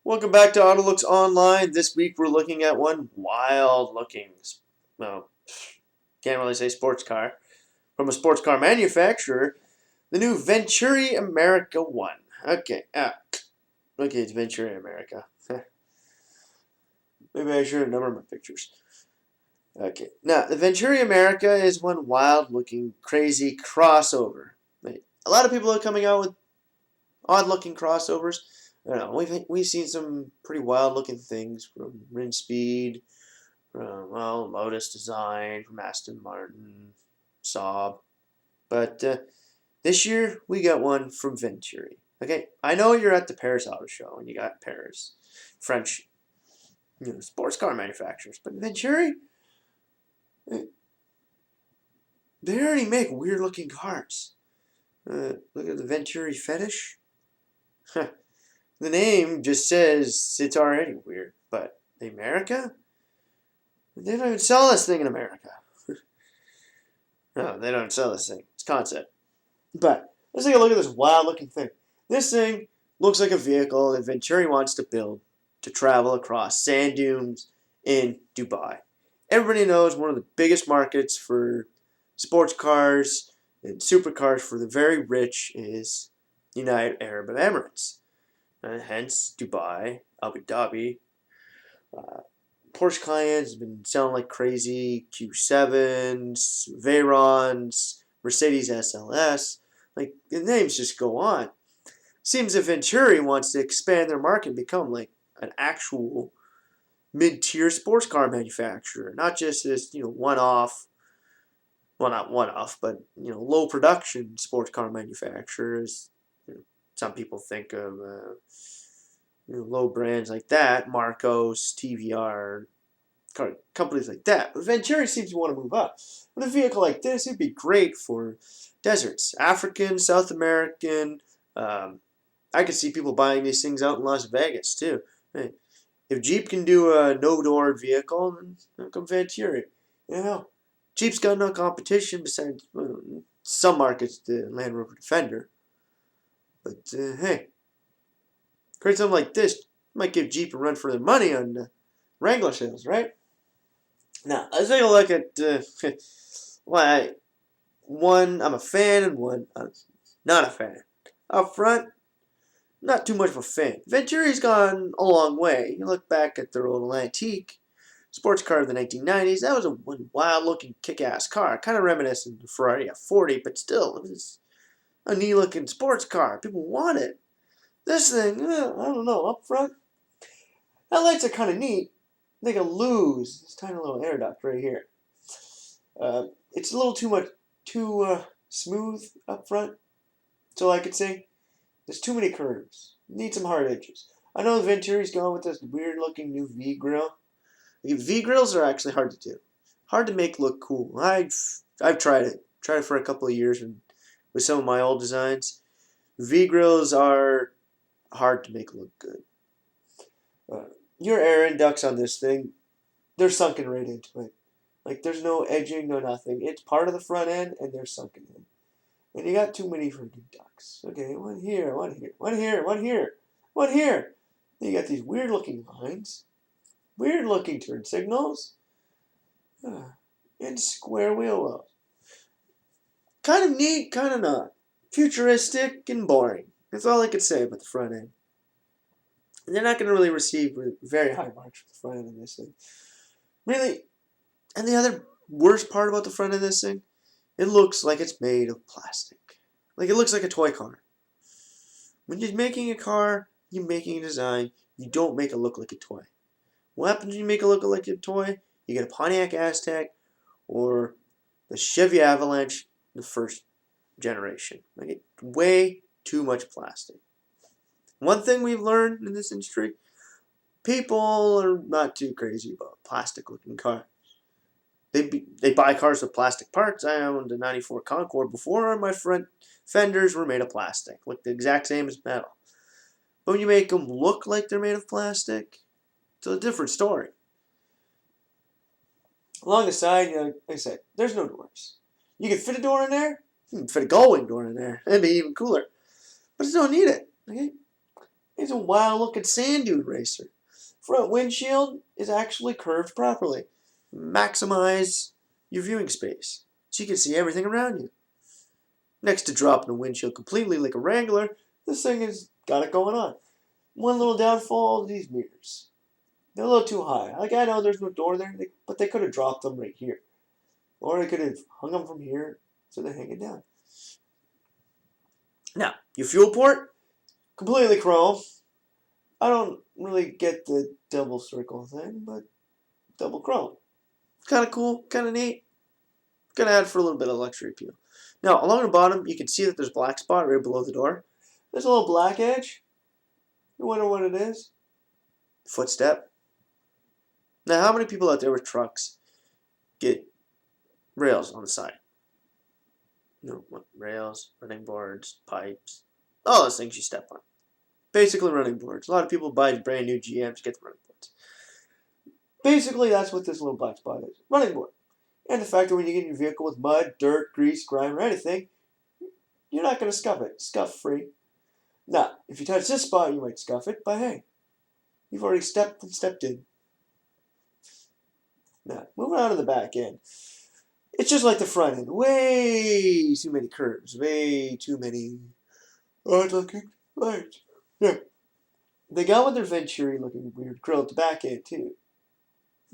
Welcome back to AutoLooks Online. This week we're looking at one wild-looking, well, can't really say sports car, from a sports car manufacturer, the new Venturi America 1. Okay, it's Venturi America. Maybe I should have numbered my pictures. Okay, now the Venturi America is one wild-looking, crazy crossover. A lot of people are coming out with odd-looking crossovers. I don't know, we've seen some pretty wild-looking things from Rin Speed, from Lotus Design, from Aston Martin, Saab, but this year we got one from Venturi. Okay, I know you're at the Paris Auto Show and you got Paris, French, sports car manufacturers, but Venturi, they already make weird-looking cars. Look at the Venturi Fetish. The name just says it's already weird, but America? They don't even sell this thing in America. No, they don't sell this thing. It's concept. But let's take a look at this wild-looking thing. This thing looks like a vehicle that Venturi wants to build to travel across sand dunes in Dubai. Everybody knows one of the biggest markets for sports cars and supercars for the very rich is United Arab Emirates. Hence, Dubai, Abu Dhabi. Porsche Cayennes has been selling like crazy. Q7s, Veyrons, Mercedes SLS. Like, the names just go on. Seems that Venturi wants to expand their market and become like an actual mid-tier sports car manufacturer. Not just this, one-off, well, not one-off, but, low production sports car manufacturers. Some people think of low brands like that, Marcos, TVR, companies like that. But Venturi seems to want to move up. With a vehicle like this, it'd be great for deserts, African, South American. I could see people buying these things out in Las Vegas too. Hey, if Jeep can do a no-door vehicle, then how come Venturi? Jeep's got no competition besides some markets, the Land Rover Defender. But, hey, create something like this might give Jeep a run for their money on Wrangler sales, right? Now, let's take a look at one I'm a fan and one I'm not a fan. Up front, not too much of a fan. Venturi's gone a long way. You look back at their old antique sports car of the 1990s, that was a wild-looking, kick-ass car. Kind of reminiscent of the Ferrari F40, but still, it was a neat-looking sports car. People want it. This thing, I don't know, up front, headlights are kind of neat. They can lose this tiny little air duct right here. It's a little too smooth up front. That's all I could say. There's too many curves. Need some hard edges. I know Venturi's going with this weird-looking new V grill. V grills are actually hard to do. Hard to make look cool. I've tried it. Tried it for a couple of years with some of my old designs. V grills are hard to make look good. Your air ducts on this thing, they're sunken right into it. Like, there's no edging, no nothing. It's part of the front end, and they're sunken in. And you got too many freaking ducts. Okay, one here, one here, one here, one here, one here. Then you got these weird-looking lines, weird-looking turn signals, and square wheel wells. Kind of neat, kind of not. Futuristic and boring. That's all I could say about the front end. And they're not going to really receive very high marks for the front end of this thing. Really, and the other worst part about the front of this thing, it looks like it's made of plastic. Like, it looks like a toy car. When you're making a car, you're making a design, you don't make it look like a toy. What happens when you make it look like a toy? You get a Pontiac Aztek or the Chevy Avalanche, the first generation. Like, way too much plastic. One thing we've learned in this industry, people are not too crazy about plastic-looking cars. They buy cars with plastic parts. I owned a 94 Concorde before, and my front fenders were made of plastic. Look the exact same as metal. But when you make them look like they're made of plastic, it's a different story. Along the side, like I said, there's no doors. You can fit a door in there. You can fit a gull wing door in there. That'd be even cooler. But you don't need it. Okay? is a wild-looking sand dune racer. Front windshield is actually curved properly. Maximize your viewing space so you can see everything around you. Next to dropping the windshield completely like a Wrangler, this thing has got it going on. One little downfall of these mirrors. They're a little too high. Like, I know there's no door there, but they could have dropped them right here. Or they could have hung them from here so they're hanging down. Now, your fuel port, completely chrome. I don't really get the double circle thing, but double chrome. Kind of cool, kind of neat. Gonna add for a little bit of luxury appeal. Now, along the bottom, you can see that there's a black spot right below the door. There's a little black edge. You wonder what it is? Footstep. Now, how many people out there with trucks get rails on the side? You know, rails, running boards, pipes, all those things you step on. Basically running boards. A lot of people buy brand new GMs to get the running boards. Basically, that's what this little black spot is. Running board. And the fact that when you get in your vehicle with mud, dirt, grease, grime, or anything, you're not going to scuff it. Scuff free. Now, if you touch this spot, you might scuff it, but hey, you've already stepped in. Now, moving on to the back end. It's just like the front end. Way too many curves. Way too many odd-looking lights. Yeah. They got with their Venturi-looking weird grill at the back end, too.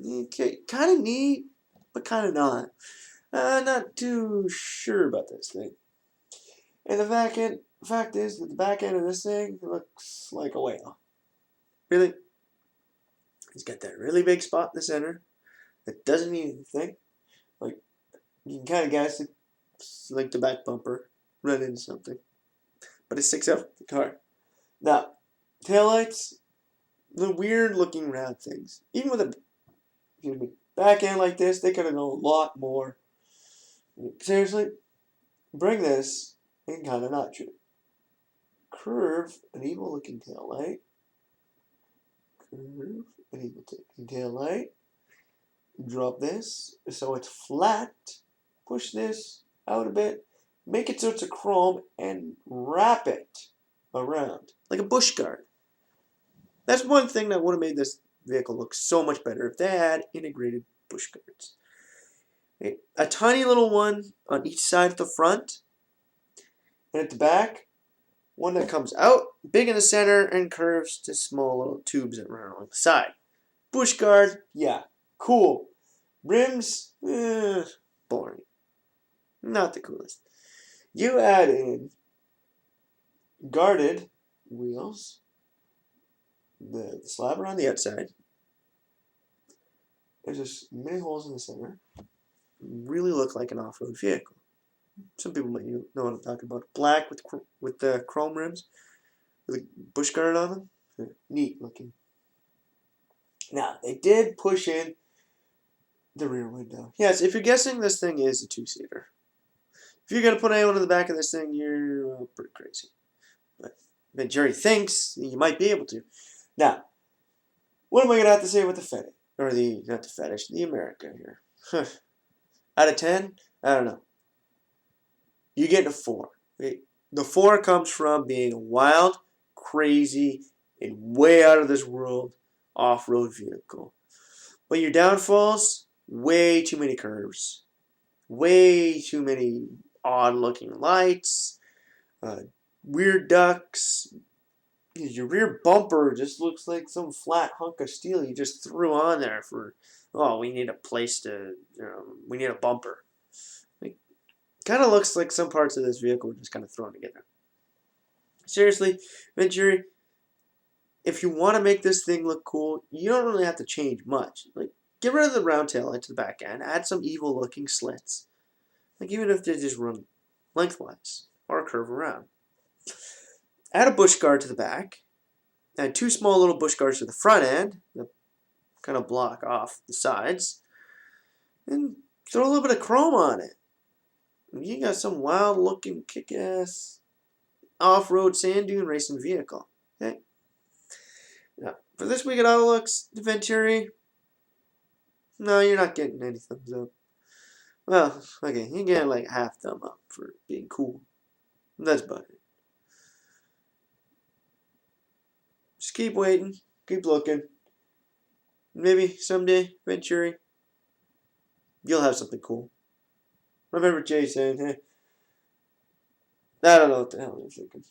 Okay, kind of neat, but kind of not. Not too sure about this thing. And the fact is that the back end of this thing looks like a whale. Really? It's got that really big spot in the center that doesn't mean anything. Like, you can kind of guess it's like the back bumper run into something. But it sticks out the car. Now, taillights, the weird looking round things. Even with a back end like this, they could have done a lot more. Seriously, bring this and kind of notch it. Curve an evil looking taillight. Curve an evil looking taillight. Drop this so it's flat. Push this out a bit. Make it so it's a chrome and wrap it around like a bush guard. That's one thing that would have made this vehicle look so much better if they had integrated bush guards. A tiny little one on each side of the front, and at the back, one that comes out, big in the center, and curves to small little tubes that run along the side. Bush guard, yeah, cool. Rims, boring. Not the coolest. You add in guarded wheels, the slab around the outside. There's just many holes in the center. Really look like an off-road vehicle. Some people might know what I'm talking about. Black with the chrome rims, with a bush guard on them. Neat looking. Now, they did push in the rear window. Yes, if you're guessing this thing is a two-seater. If you're going to put anyone in the back of this thing, you're pretty crazy. But Venturi thinks you might be able to. Now, what am I going to have to say about the fetish? Or not the fetish, the America here. Out of 10, I don't know. You get a 4. The 4 comes from being a wild, crazy, and way out of this world off-road vehicle. But your downfalls, way too many curves. Way too many odd-looking lights. Weird ducks. Your rear bumper just looks like some flat hunk of steel you just threw on there for, oh, we need a place to, we need a bumper. Kind of looks like some parts of this vehicle were just kind of thrown together. Seriously, Venturi, if you want to make this thing look cool, you don't really have to change much. Like, get rid of the round tail light to the back end, add some evil looking slits. Like, even if they just run lengthwise or curve around. Add a bush guard to the back. Add 2 small little bush guards to the front end that kind of block off the sides. And throw a little bit of chrome on it. You got some wild looking kick-ass off-road sand dune racing vehicle. Okay? Now, for this week at Auto Looks, the Venturi, no, you're not getting any thumbs up. Well, okay, you get like half thumb up for being cool. That's about it. Just keep waiting. Keep looking. Maybe someday, Venturi, you'll have something cool. I remember Jay saying, hey, I don't know what the hell they're thinking.